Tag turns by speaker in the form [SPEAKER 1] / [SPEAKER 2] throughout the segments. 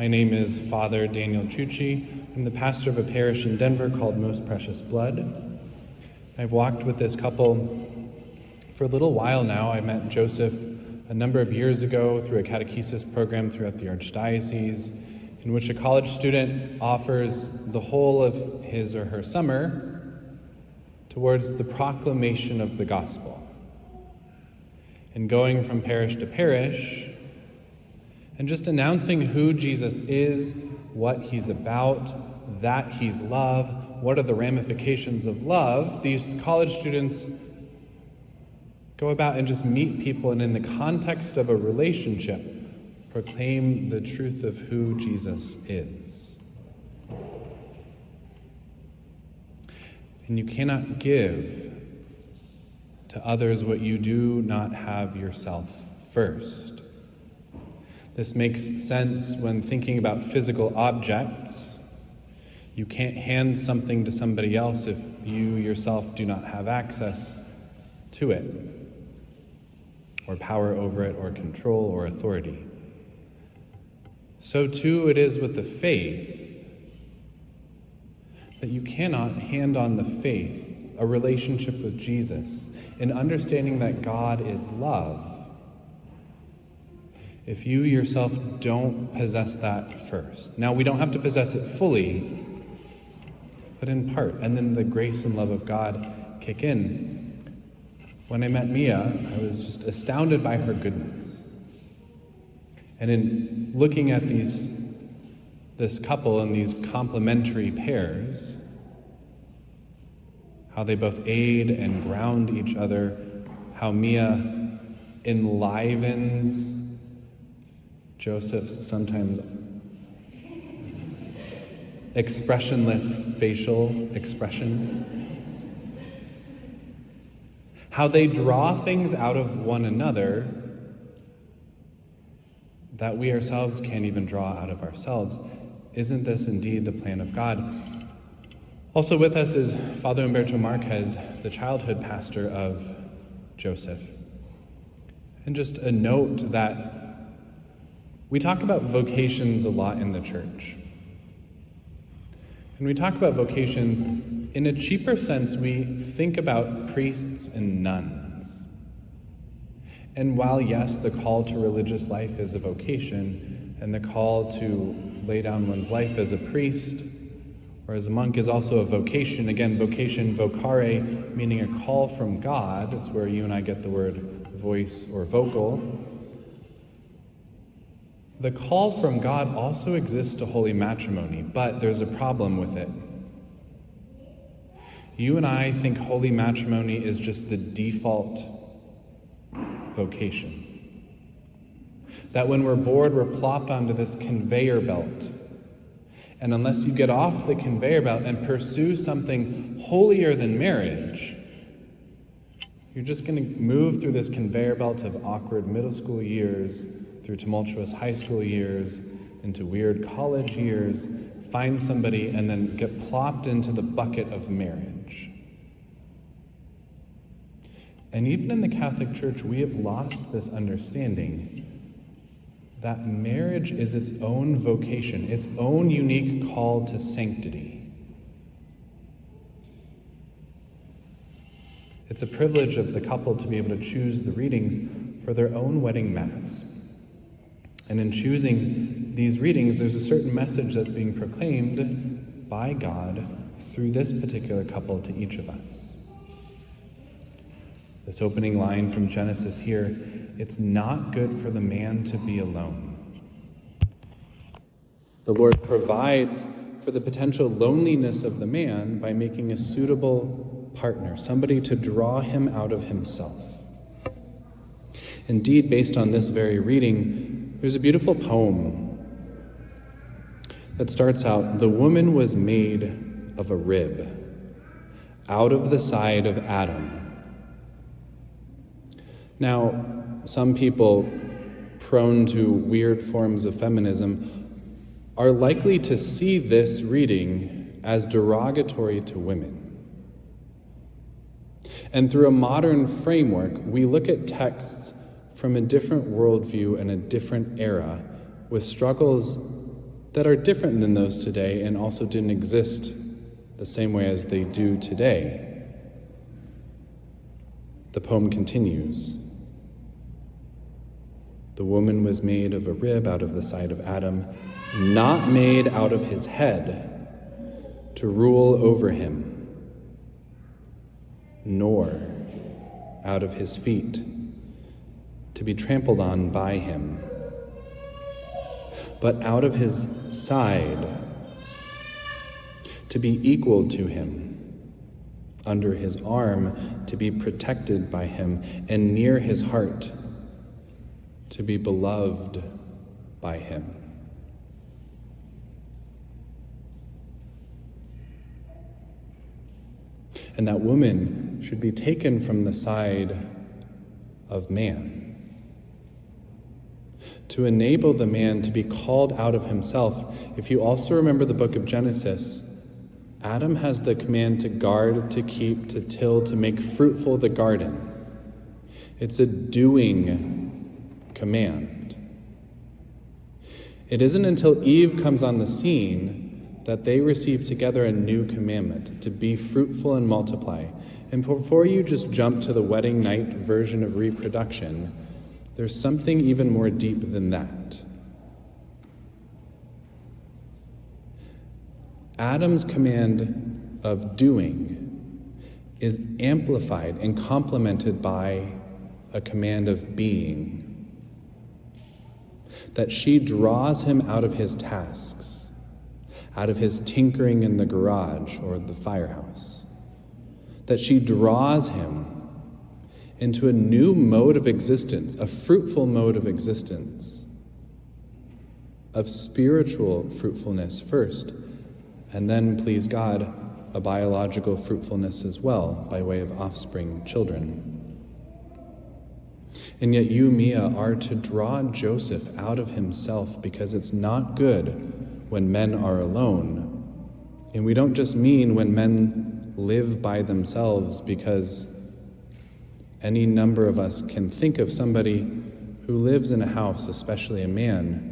[SPEAKER 1] My name is Father Daniel Chucci. I'm the pastor of a parish in Denver called Most Precious Blood. I've walked with this couple for a little while now. I met Joseph a number of years ago through a catechesis program throughout the Archdiocese, in which a college student offers the whole of his or her summer towards the proclamation of the gospel. And going from parish to parish, and just announcing who Jesus is, what he's about, that he's love, what are the ramifications of love. These college students go about and just meet people, and in the context of a relationship, proclaim the truth of who Jesus is. And you cannot give to others what you do not have yourself first. This makes sense when thinking about physical objects. You can't hand something to somebody else if you yourself do not have access to it, or power over it, or control, or authority. So too it is with the faith, that you cannot hand on the faith, a relationship with Jesus, in understanding that God is love, if you yourself don't possess that first. Now, we don't have to possess it fully, but in part, and then the grace and love of God kick in. When I met Mia, I was just astounded by her goodness. And in looking at this couple and these complementary pairs, how they both aid and ground each other, how Mia enlivens Joseph's sometimes expressionless facial expressions, how they draw things out of one another that we ourselves can't even draw out of ourselves. Isn't this indeed the plan of God? Also with us is Father Humberto Marquez, the childhood pastor of Joseph. And just a note that we talk about vocations a lot in the church. And we talk about vocations in a cheaper sense. We think about priests and nuns. And while, yes, the call to religious life is a vocation, and the call to lay down one's life as a priest or as a monk is also a vocation. Again, vocation, vocare, meaning a call from God. It's where you and I get the word voice or vocal. The call from God also exists to holy matrimony, but there's a problem with it. You and I think holy matrimony is just the default vocation. That when we're bored, we're plopped onto this conveyor belt. And unless you get off the conveyor belt and pursue something holier than marriage, you're just going to move through this conveyor belt of awkward middle school years, through tumultuous high school years, into weird college years, find somebody, and then get plopped into the bucket of marriage. And even in the Catholic Church, we have lost this understanding that marriage is its own vocation, its own unique call to sanctity. It's a privilege of the couple to be able to choose the readings for their own wedding mass. And in choosing these readings, there's a certain message that's being proclaimed by God through this particular couple to each of us. This opening line from Genesis here, it's not good for the man to be alone. The Lord provides for the potential loneliness of the man by making a suitable partner, somebody to draw him out of himself. Indeed, based on this very reading, there's a beautiful poem that starts out, "The woman was made of a rib, out of the side of Adam." Now, some people prone to weird forms of feminism are likely to see this reading as derogatory to women. And through a modern framework, we look at texts from a different worldview and a different era with struggles that are different than those today and also didn't exist the same way as they do today. The poem continues. The woman was made of a rib out of the side of Adam, not made out of his head to rule over him, nor out of his feet to be trampled on by him, but out of his side to be equal to him, under his arm to be protected by him, and near his heart to be beloved by him. And that woman should be taken from the side of man, to enable the man to be called out of himself. If you also remember the book of Genesis, Adam has the command to guard, to keep, to till, to make fruitful the garden. It's a doing command. It isn't until Eve comes on the scene that they receive together a new commandment, to be fruitful and multiply. And before you just jump to the wedding night version of reproduction, there's something even more deep than that. Adam's command of doing is amplified and complemented by a command of being. That she draws him out of his tasks, out of his tinkering in the garage or the firehouse. That she draws him into a new mode of existence, a fruitful mode of existence, of spiritual fruitfulness first, and then, please God, a biological fruitfulness as well, by way of offspring, children. And yet you, Mia, are to draw Joseph out of himself, because it's not good when men are alone. And we don't just mean when men live by themselves, because any number of us can think of somebody who lives in a house, especially a man,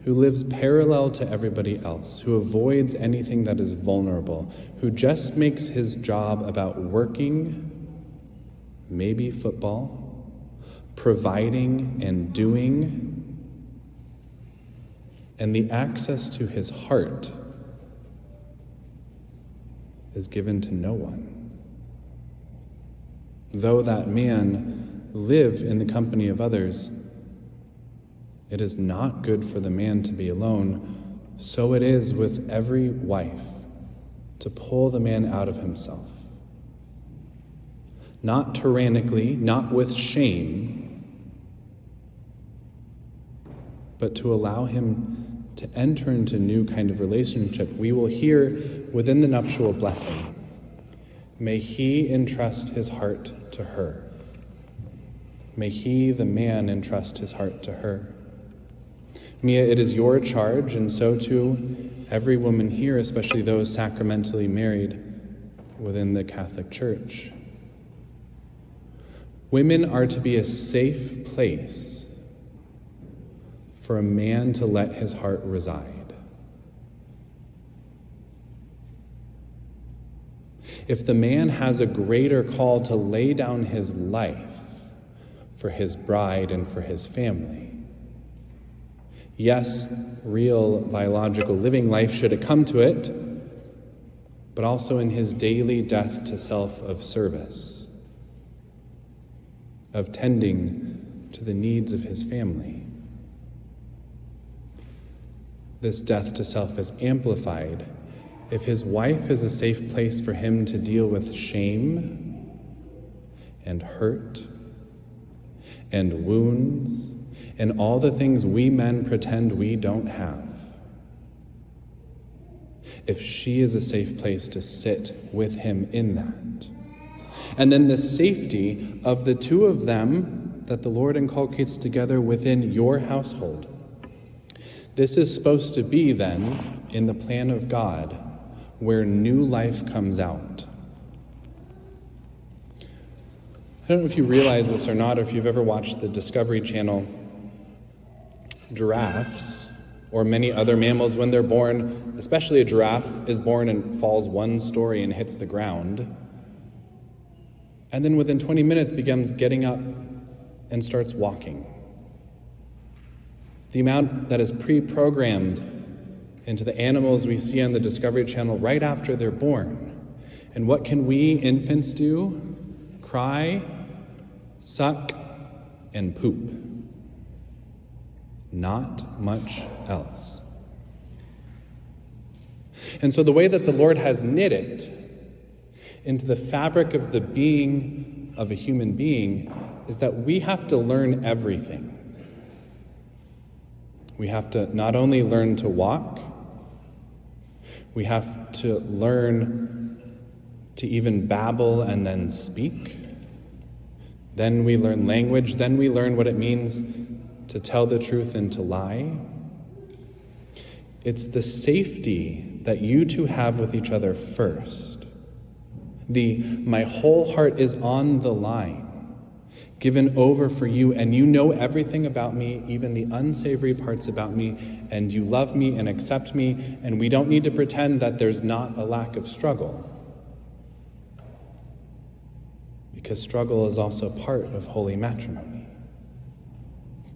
[SPEAKER 1] who lives parallel to everybody else, who avoids anything that is vulnerable, who just makes his job about working, maybe football, providing and doing, and the access to his heart is given to no one. Though that man live in the company of others, it is not good for the man to be alone. So it is with every wife to pull the man out of himself. Not tyrannically, not with shame, but to allow him to enter into new kind of relationship. We will hear within the nuptial blessing, may he entrust his heart to her. May he, the man, entrust his heart to her. Mia, it is your charge, and so too every woman here, especially those sacramentally married within the Catholic Church. Women are to be a safe place for a man to let his heart reside. If the man has a greater call to lay down his life for his bride and for his family, yes, real biological living life should it come to it, but also in his daily death to self of service, of tending to the needs of his family. This death to self is amplified if his wife is a safe place for him to deal with shame and hurt and wounds and all the things we men pretend we don't have. If she is a safe place to sit with him in that. And then the safety of the two of them that the Lord inculcates together within your household. This is supposed to be then, in the plan of God, where new life comes out. I don't know if you realize this or not, or if you've ever watched the Discovery Channel. Giraffes or many other mammals when they're born, especially a giraffe is born and falls one story and hits the ground, and then within 20 minutes begins getting up and starts walking. The amount that is pre-programmed into the animals we see on the Discovery Channel right after they're born. And what can we infants do? Cry, suck, and poop. Not much else. And so the way that the Lord has knit it into the fabric of the being of a human being is that we have to learn everything. We have to not only learn to walk, we have to learn to even babble and then speak. Then we learn language. Then we learn what it means to tell the truth and to lie. It's the safety that you two have with each other first. My whole heart is on the line, given over for you, and you know everything about me, even the unsavory parts about me, and you love me and accept me, and we don't need to pretend that there's not a lack of struggle. Because struggle is also part of holy matrimony.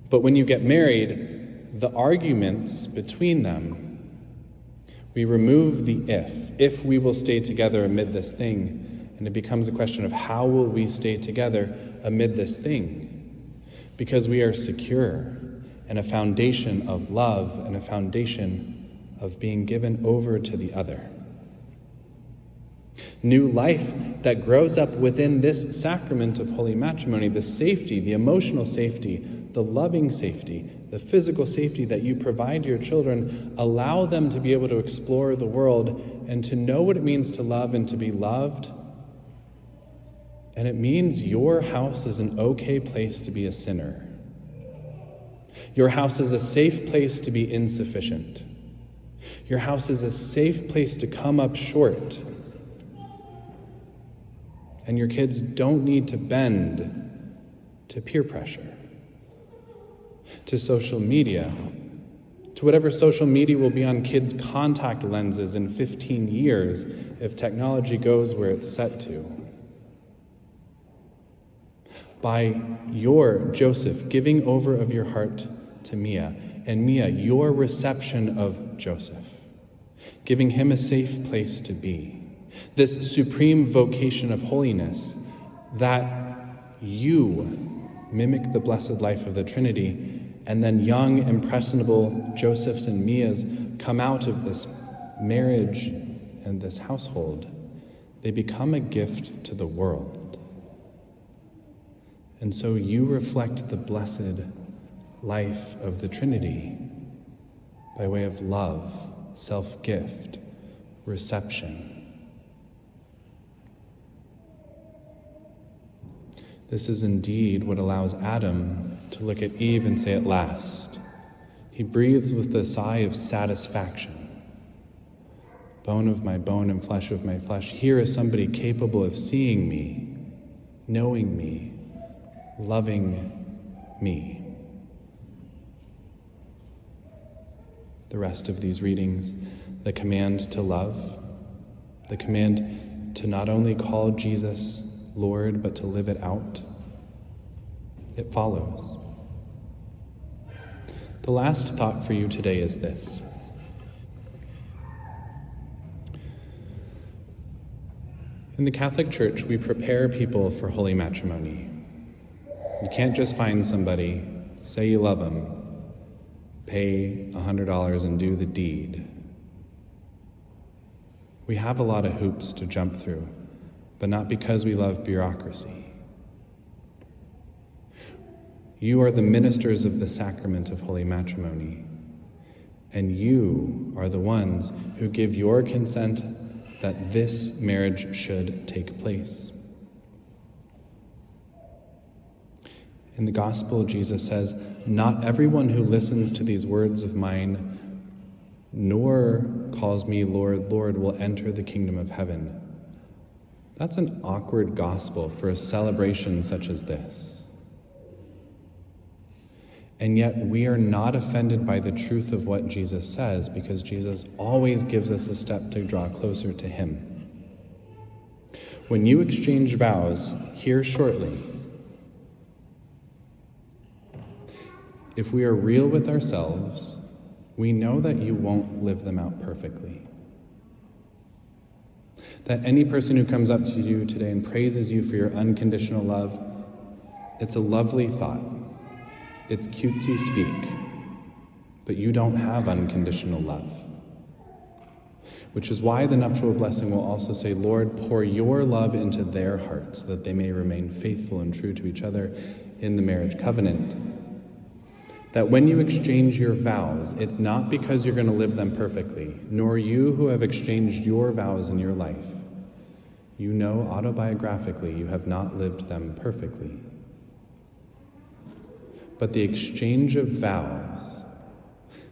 [SPEAKER 1] But when you get married, the arguments between them, we remove the if we will stay together amid this thing, and it becomes a question of how will we stay together amid this thing, because we are secure in a foundation of love and a foundation of being given over to the other. New life that grows up within this sacrament of holy matrimony, the safety, the emotional safety, the loving safety, the physical safety that you provide your children, allow them to be able to explore the world and to know what it means to love and to be loved. And it means your house is an okay place to be a sinner. Your house is a safe place to be insufficient. Your house is a safe place to come up short. And your kids don't need to bend to peer pressure, to social media, to whatever social media will be on kids' contact lenses in 15 years if technology goes where it's set to. By your, Joseph, giving over of your heart to Mia, and Mia, your reception of Joseph, giving him a safe place to be. This supreme vocation of holiness, that you mimic the blessed life of the Trinity, and then young, impressionable Josephs and Mias come out of this marriage and this household. They become a gift to the world. And so you reflect the blessed life of the Trinity by way of love, self-gift, reception. This is indeed what allows Adam to look at Eve and say, "At last." He breathes with the sigh of satisfaction. Bone of my bone and flesh of my flesh. Here is somebody capable of seeing me, knowing me, loving me. The rest of these readings, the command to love, the command to not only call Jesus Lord, but to live it out, it follows. The last thought for you today is this. In the Catholic Church, we prepare people for holy matrimony. You can't just find somebody, say you love them, pay $100 and do the deed. We have a lot of hoops to jump through, but not because we love bureaucracy. You are the ministers of the sacrament of holy matrimony, and you are the ones who give your consent that this marriage should take place. In the gospel, Jesus says, "Not everyone who listens to these words of mine, nor calls me Lord, Lord, will enter the kingdom of heaven." That's an awkward gospel for a celebration such as this. And yet we are not offended by the truth of what Jesus says, because Jesus always gives us a step to draw closer to him. When you exchange vows here shortly, if we are real with ourselves, we know that you won't live them out perfectly. That any person who comes up to you today and praises you for your unconditional love, it's a lovely thought. It's cutesy speak, but you don't have unconditional love. Which is why the nuptial blessing will also say, Lord, pour your love into their hearts, that they may remain faithful and true to each other in the marriage covenant. That when you exchange your vows, it's not because you're going to live them perfectly, nor you who have exchanged your vows in your life. You know autobiographically you have not lived them perfectly. But the exchange of vows,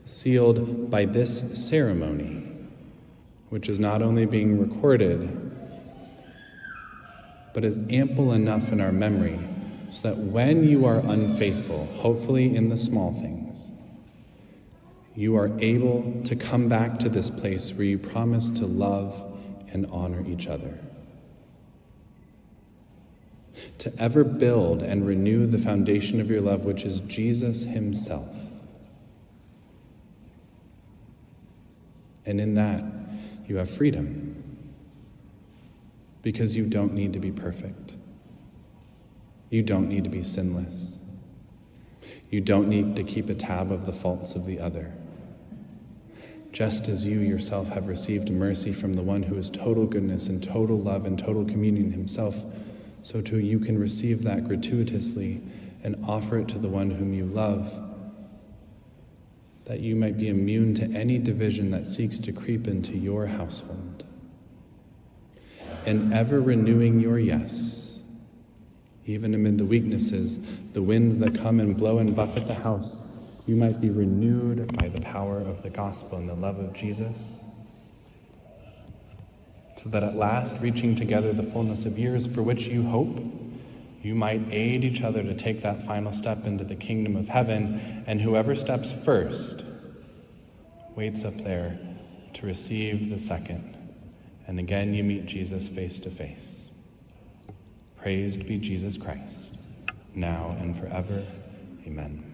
[SPEAKER 1] sealed by this ceremony, which is not only being recorded, but is ample enough in our memory so that when you are unfaithful, hopefully in the small things, you are able to come back to this place where you promise to love and honor each other. To ever build and renew the foundation of your love, which is Jesus himself. And in that, you have freedom, because you don't need to be perfect. You don't need to be sinless. You don't need to keep a tab of the faults of the other. Just as you yourself have received mercy from the one who is total goodness and total love and total communion himself, so too you can receive that gratuitously and offer it to the one whom you love, that you might be immune to any division that seeks to creep into your household. And ever renewing your yes, even amid the weaknesses, the winds that come and blow and buffet the house, you might be renewed by the power of the gospel and the love of Jesus, so that at last, reaching together the fullness of years for which you hope, you might aid each other to take that final step into the kingdom of heaven, and whoever steps first waits up there to receive the second, and again you meet Jesus face to face. Praised be Jesus Christ, now and forever. Amen.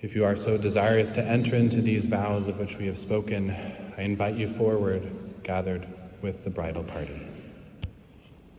[SPEAKER 1] If you are so desirous to enter into these vows of which we have spoken, I invite you forward, gathered with the bridal party.